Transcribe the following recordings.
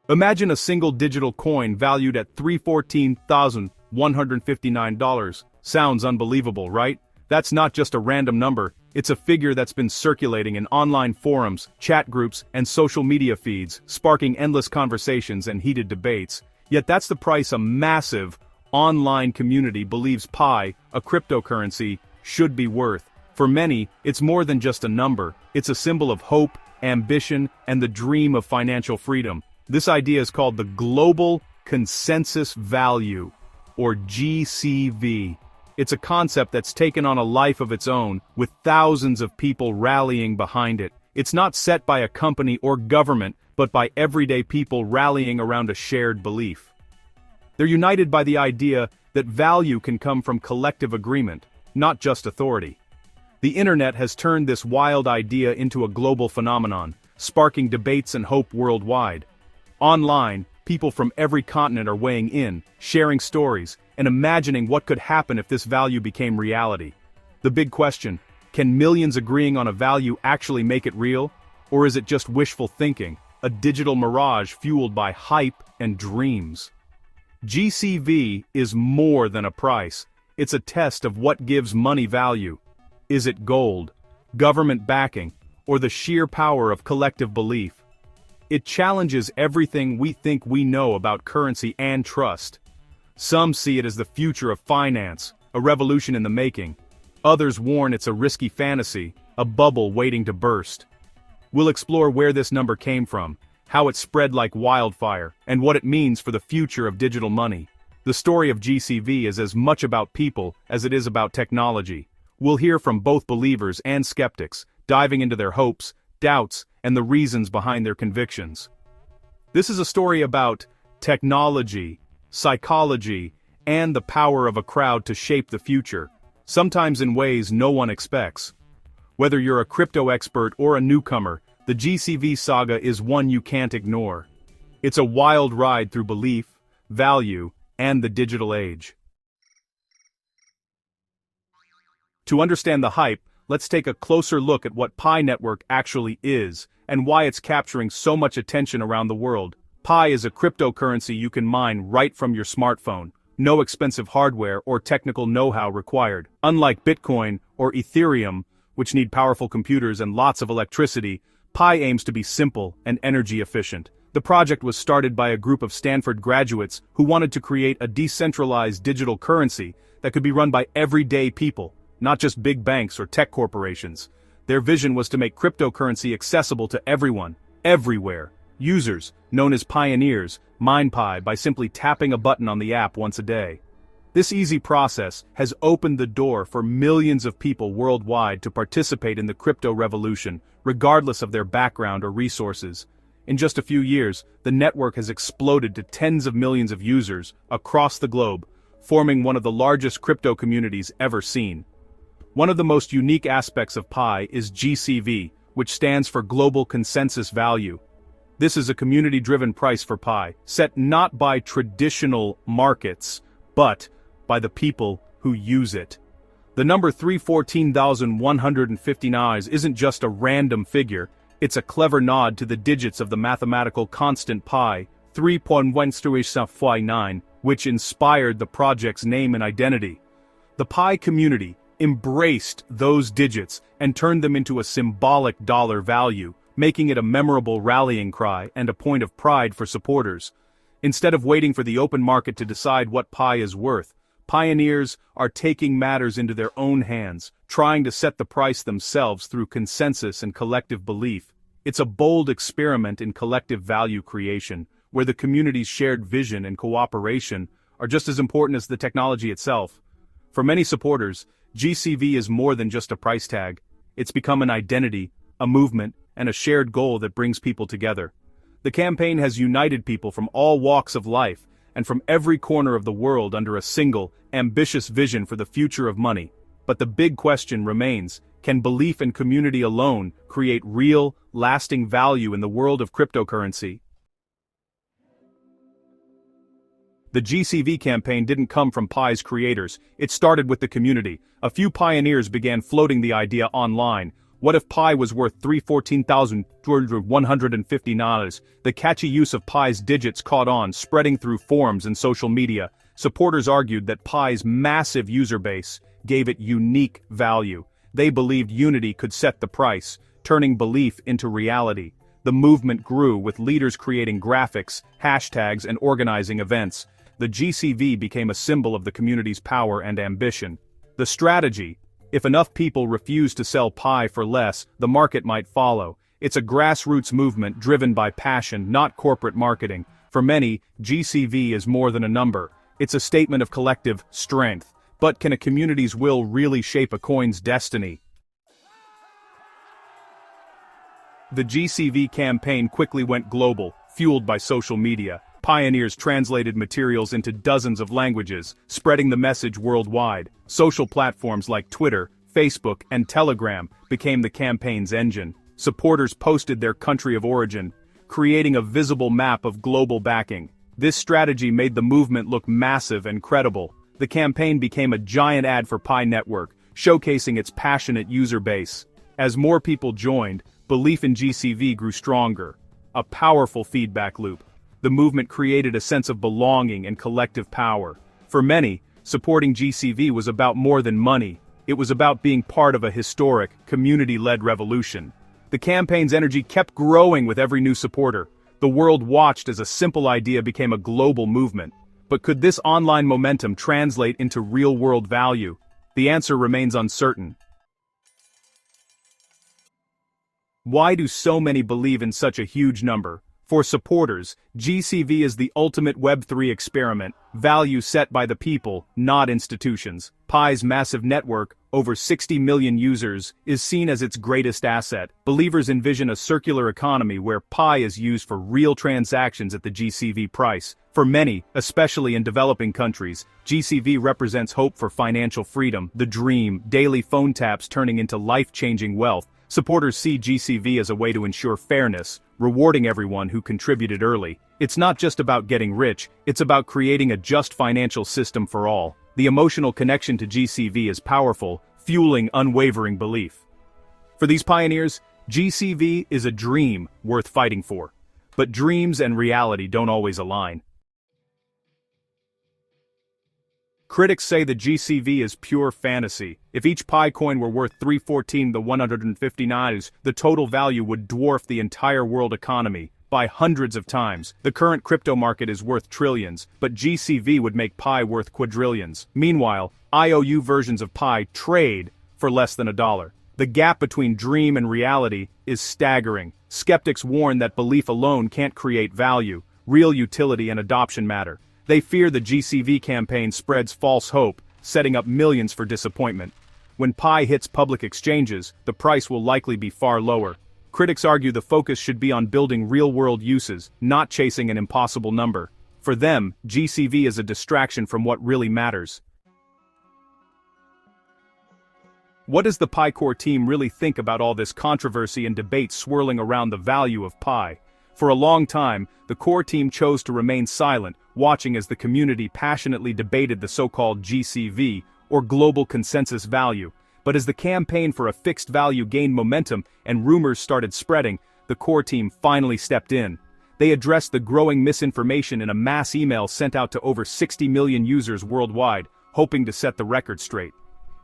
Imagine a single digital coin valued at $314,159. Sounds unbelievable, right? That's not just a random number, it's a figure that's been circulating in online forums, chat groups, and social media feeds, sparking endless conversations and heated debates. Yet that's the price a massive, online community believes Pi, a cryptocurrency, should be worth. For many, it's more than just a number, it's a symbol of hope, ambition, and the dream of financial freedom. This idea is called the Global Consensus Value, or GCV. It's a concept that's taken on a life of its own, with thousands of people rallying behind it. It's not set by a company or government, but by everyday people rallying around a shared belief. They're united by the idea that value can come from collective agreement, not just authority. The internet has turned this wild idea into a global phenomenon, sparking debates and hope worldwide. Online, people from every continent are weighing in, sharing stories, and imagining what could happen if this value became reality. The big question, can millions agreeing on a value actually make it real? Or is it just wishful thinking, a digital mirage fueled by hype and dreams? GCV is more than a price, it's a test of what gives money value. Is it gold, government backing, or the sheer power of collective belief? It challenges everything we think we know about currency and trust. Some see it as the future of finance, a revolution in the making. Others warn it's a risky fantasy, a bubble waiting to burst. We'll explore where this number came from, how it spread like wildfire, and what it means for the future of digital money. The story of GCV is as much about people as it is about technology. We'll hear from both believers and skeptics, diving into their hopes, doubts, and the reasons behind their convictions. This is a story about technology, psychology, and the power of a crowd to shape the future, sometimes in ways no one expects. Whether you're a crypto expert or a newcomer, the GCV saga is one you can't ignore. It's a wild ride through belief, value, and the digital age. To understand the hype, let's take a closer look at what Pi Network actually is, and why it's capturing so much attention around the world. Pi is a cryptocurrency you can mine right from your smartphone. No expensive hardware or technical know-how required. Unlike Bitcoin or Ethereum, which need powerful computers and lots of electricity, Pi aims to be simple and energy efficient. The project was started by a group of Stanford graduates who wanted to create a decentralized digital currency that could be run by everyday people, not just big banks or tech corporations. Their vision was to make cryptocurrency accessible to everyone, everywhere. Users, known as pioneers, mine Pi by simply tapping a button on the app once a day. This easy process has opened the door for millions of people worldwide to participate in the crypto revolution, regardless of their background or resources. In just a few years, the network has exploded to tens of millions of users across the globe, forming one of the largest crypto communities ever seen. One of the most unique aspects of Pi is GCV, which stands for Global Consensus Value. This is a community-driven price for Pi, set not by traditional markets, but by the people who use it. The number 314,159 isn't just a random figure, it's a clever nod to the digits of the mathematical constant Pi, 3.139, which inspired the project's name and identity. The Pi community embraced those digits and turned them into a symbolic dollar value, making it a memorable rallying cry and a point of pride for supporters. Instead of waiting for the open market to decide what Pi is worth, pioneers are taking matters into their own hands, trying to set the price themselves through consensus and collective belief. It's a bold experiment in collective value creation, where the community's shared vision and cooperation are just as important as the technology itself. For many supporters, GCV is more than just a price tag. It's become an identity, a movement, and a shared goal that brings people together. The campaign has united people from all walks of life, and from every corner of the world under a single, ambitious vision for the future of money. But the big question remains, can belief and community alone create real, lasting value in the world of cryptocurrency? The GCV campaign didn't come from Pi's creators, it started with the community. A few pioneers began floating the idea online, What if pi was worth 314,150 dollars? The catchy use of pi's digits caught on, spreading through forums and social media. Supporters argued that pi's massive user base gave it unique value. They believed unity could set the price, turning belief into reality. The movement grew, with leaders creating graphics, hashtags, and organizing events. The GCV became a symbol of the community's power and ambition. The strategy: if enough people refuse to sell pi for less, the market might follow. It's a grassroots movement driven by passion, not corporate marketing. For many, GCV is more than a number. It's a statement of collective strength. But can a community's will really shape a coin's destiny? The GCV campaign quickly went global, fueled by social media. Pioneers translated materials into dozens of languages, spreading the message worldwide. Social platforms like Twitter, Facebook, and Telegram became the campaign's engine. Supporters posted their country of origin, creating a visible map of global backing. This strategy made the movement look massive and credible. The campaign became a giant ad for Pi Network, showcasing its passionate user base. As more people joined, belief in GCV grew stronger. A powerful feedback loop. The movement created a sense of belonging and collective power. For many, supporting GCV was about more than money. It was about being part of a historic, community-led revolution. The campaign's energy kept growing with every new supporter. The world watched as a simple idea became a global movement. But could this online momentum translate into real-world value? The answer remains uncertain. Why do so many believe in such a huge number? For supporters, GCV is the ultimate Web3 experiment, value set by the people, not institutions. Pi's massive network, over 60 million users, is seen as its greatest asset. Believers envision a circular economy where Pi is used for real transactions at the GCV price. For many, especially in developing countries, GCV represents hope for financial freedom, the dream, daily phone taps turning into life-changing wealth. Supporters see GCV as a way to ensure fairness, rewarding everyone who contributed early. It's not just about getting rich, it's about creating a just financial system for all. The emotional connection to GCV is powerful, fueling unwavering belief. For these pioneers, GCV is a dream worth fighting for. But dreams and reality don't always align. Critics say the GCV is pure fantasy. If each Pi coin were worth 314,150 the total value would dwarf the entire world economy by hundreds of times. The current crypto market is worth trillions, but GCV would make Pi worth quadrillions. Meanwhile, IOU versions of Pi trade for less than $1. The gap between dream and reality is staggering. Skeptics warn that belief alone can't create value. Real utility and adoption matter. They fear the GCV campaign spreads false hope, setting up millions for disappointment. When Pi hits public exchanges, the price will likely be far lower. Critics argue the focus should be on building real-world uses, not chasing an impossible number. For them, GCV is a distraction from what really matters. What does the Pi Core team really think about all this controversy and debate swirling around the value of Pi? For a long time, the core team chose to remain silent, watching as the community passionately debated the so-called GCV, or global consensus value. But as the campaign for a fixed value gained momentum and rumors started spreading, the core team finally stepped in. They addressed the growing misinformation in a mass email sent out to over 60 million users worldwide, hoping to set the record straight.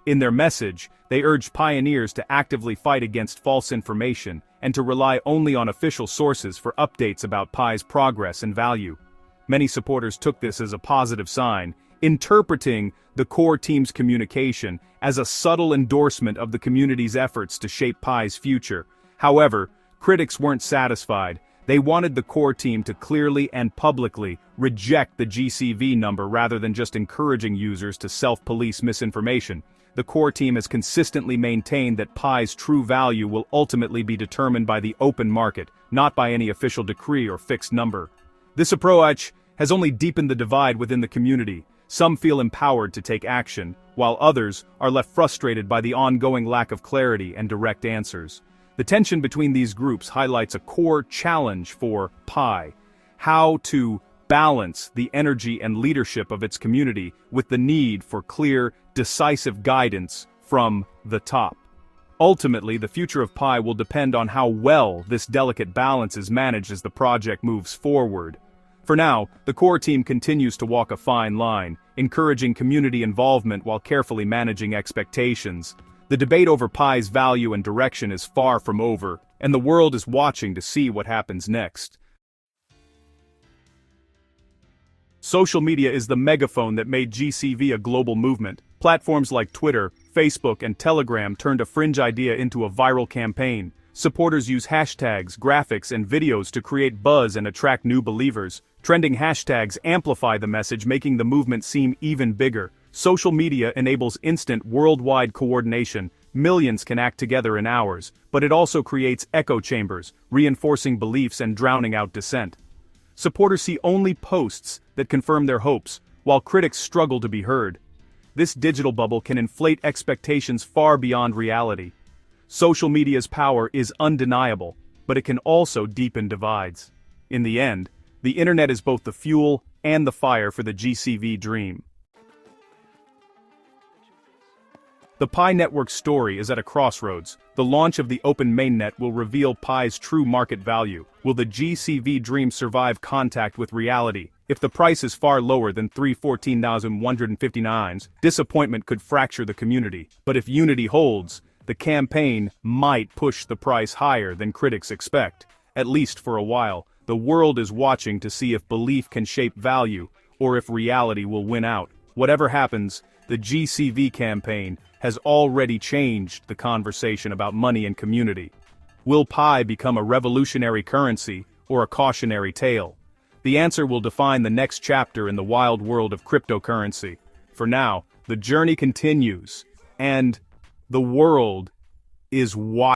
In their message, they urged pioneers to actively fight against false information and to rely only on official sources for updates about Pi's progress and value. Many supporters took this as a positive sign, interpreting the core team's communication as a subtle endorsement of the community's efforts to shape Pi's future. However, critics weren't satisfied. They wanted the core team to clearly and publicly reject the GCV number rather than just encouraging users to self-police misinformation. The core team has consistently maintained that Pi's true value will ultimately be determined by the open market, not by any official decree or fixed number. This approach has only deepened the divide within the community. Some feel empowered to take action, while others are left frustrated by the ongoing lack of clarity and direct answers. The tension between these groups highlights a core challenge for Pi: how to balance the energy and leadership of its community with the need for clear, decisive guidance from the top. Ultimately, the future of Pi will depend on how well this delicate balance is managed as the project moves forward. For now, the core team continues to walk a fine line, encouraging community involvement while carefully managing expectations. The debate over Pi's value and direction is far from over, and the world is watching to see what happens next. Social media is the megaphone that made GCV a global movement. Platforms like Twitter, Facebook, and Telegram turned a fringe idea into a viral campaign. Supporters use hashtags, graphics, and videos to create buzz and attract new believers. Trending hashtags amplify the message, making the movement seem even bigger. Social media enables instant worldwide coordination. Millions can act together in hours, but it also creates echo chambers, reinforcing beliefs and drowning out dissent. Supporters see only posts that confirm their hopes, while critics struggle to be heard. This digital bubble can inflate expectations far beyond reality. Social media's power is undeniable, but it can also deepen divides. In the end, the internet is both the fuel and the fire for the GCV dream. The Pi network's story is at a crossroads. The launch of the open mainnet will reveal Pi's true market value. Will the GCV dream survive contact with reality? If the price is far lower than 314,159, disappointment could fracture the community. But if unity holds, the campaign might push the price higher than critics expect. At least for a while, the world is watching to see if belief can shape value, or if reality will win out. Whatever happens, the GCV campaign has already changed the conversation about money and community. Will Pi become a revolutionary currency or a cautionary tale? The answer will define the next chapter in the wild world of cryptocurrency. For now, the journey continues, and the world is watching.